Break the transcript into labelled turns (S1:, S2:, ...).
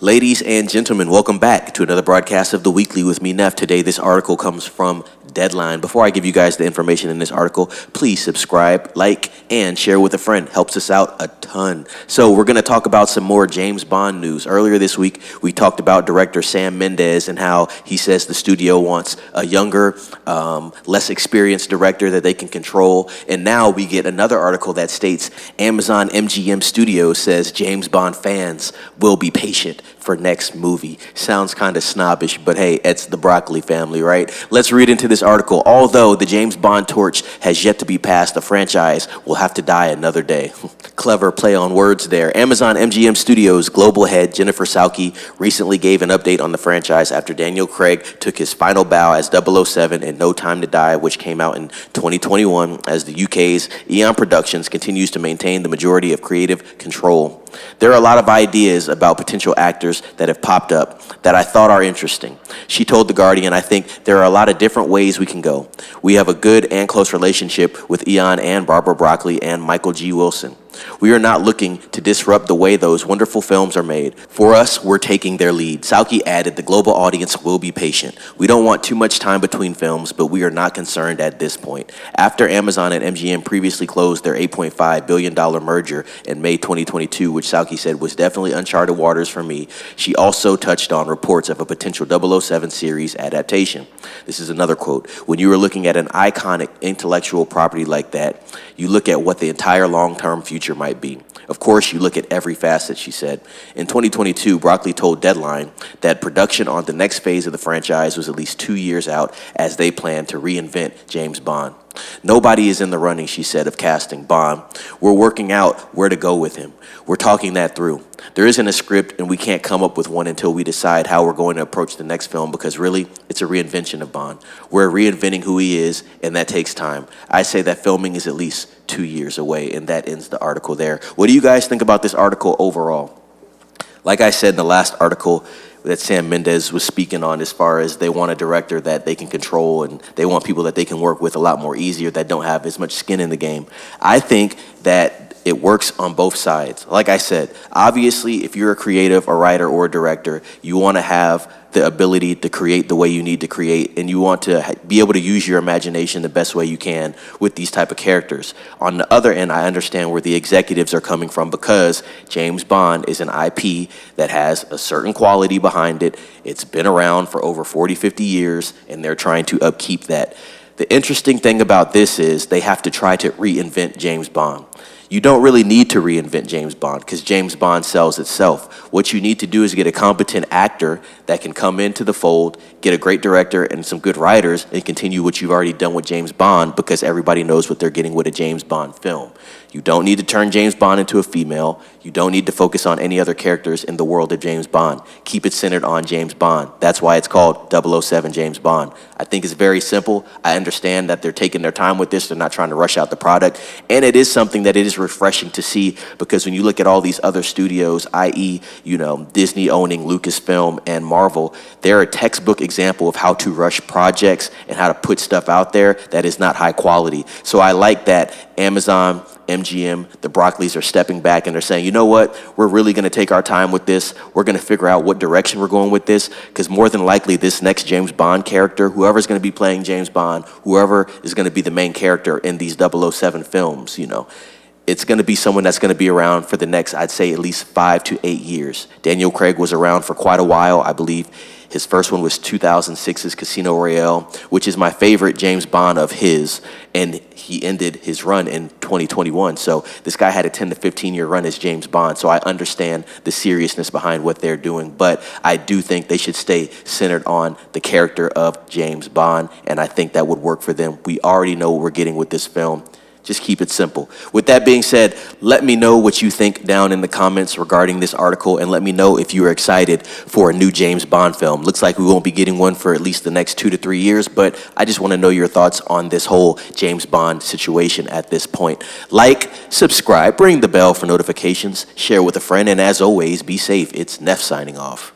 S1: Ladies and gentlemen, welcome back to another broadcast of The Weekly with me, Neff. Today, this article comes from Deadline. Before I give you guys the information in this article, please subscribe, like, and share with a friend. Helps us out a ton. So we're going to talk about some more James Bond news. Earlier this week, we talked about director Sam Mendes and how he says the studio wants a younger, less experienced director that they can control. And now we get another article that states Amazon MGM Studios says James Bond fans will be patient for next movie. Sounds kind of snobbish, but hey, it's the Broccoli family, right? Let's read into this article. Although the James Bond torch has yet to be passed, the franchise will have to die another day. Clever play on words there. Amazon MGM Studios global head Jennifer Salke recently gave an update on the franchise after Daniel Craig took his final bow as 007 in No Time to Die, which came out in 2021, as the UK's Eon Productions continues to maintain the majority of creative control. There are a lot of ideas about potential actors that have popped up that I thought are interesting. She told The Guardian, I think there are a lot of different ways we can go. We have a good and close relationship with Eon and Barbara Broccoli and Michael G. Wilson. We are not looking to disrupt the way those wonderful films are made. For us, we're taking their lead. Salke added, the global audience will be patient. We don't want too much time between films, but we are not concerned at this point. After Amazon and MGM previously closed their $8.5 billion merger in May 2022, which Salke said was definitely uncharted waters for me, she also touched on reports of a potential 007 series adaptation. This is another quote. When you are looking at an iconic intellectual property like that, you look at what the entire long-term future might be. Of course, you look at every facet, she said. In 2022, Broccoli told Deadline that production on the next phase of the franchise was at least 2 years out as they plan to reinvent James Bond. Nobody is in the running, she said, of casting Bond. We're working out where to go with him. We're talking that through. There isn't a script, and we can't come up with one until we decide how we're going to approach the next film, because really, it's a reinvention of Bond. We're reinventing who he is, and that takes time. I say that filming is at least 2 years away, and that ends the article there. What do you guys think about this article overall? Like I said in the last article that Sam Mendes was speaking on, as far as they want a director that they can control and they want people that they can work with a lot more easier that don't have as much skin in the game. I think that it works on both sides. Like I said, obviously, if you're a creative, a writer, or a director, you want to have the ability to create the way you need to create, and you want to be able to use your imagination the best way you can with these type of characters. On the other end, I understand where the executives are coming from, because James Bond is an IP that has a certain quality behind it. It's been around for over 40, 50 years, and they're trying to upkeep that. The interesting thing about this is they have to try to reinvent James Bond. You don't really need to reinvent James Bond, because James Bond sells itself. What you need to do is get a competent actor that can come into the fold, get a great director and some good writers, and continue what you've already done with James Bond, because everybody knows what they're getting with a James Bond film. You don't need to turn James Bond into a female. You don't need to focus on any other characters in the world of James Bond. Keep it centered on James Bond. That's why it's called 007 James Bond. I think it's very simple. I understand that they're taking their time with this. They're not trying to rush out the product. And it is something that it is refreshing to see, because when you look at all these other studios, i.e., Disney owning Lucasfilm and Marvel, they're a textbook example of how to rush projects and how to put stuff out there that is not high quality. So I like that Amazon, MGM, the Broccoli's are stepping back and they're saying, you know what, we're really going to take our time with this. We're going to figure out what direction we're going with this, because more than likely this next James Bond character, whoever's going to be playing James Bond, whoever is going to be the main character in these 007 films, it's going to be someone that's going to be around for the next, I'd say, at least 5 to 8 years. Daniel Craig was around for quite a while. I believe his first one was 2006's Casino Royale, which is my favorite James Bond of his, and he ended his run in 2021. So this guy had a 10 to 15 year run as James Bond, so I understand the seriousness behind what they're doing, but I do think they should stay centered on the character of James Bond, and I think that would work for them. We already know what we're getting with this film. Just keep it simple. With that being said, let me know what you think down in the comments regarding this article, and let me know if you are excited for a new James Bond film. Looks like we won't be getting one for at least the next 2 to 3 years, but I just want to know your thoughts on this whole James Bond situation at this point. Like, subscribe, ring the bell for notifications, share with a friend, and as always, be safe. It's Neff signing off.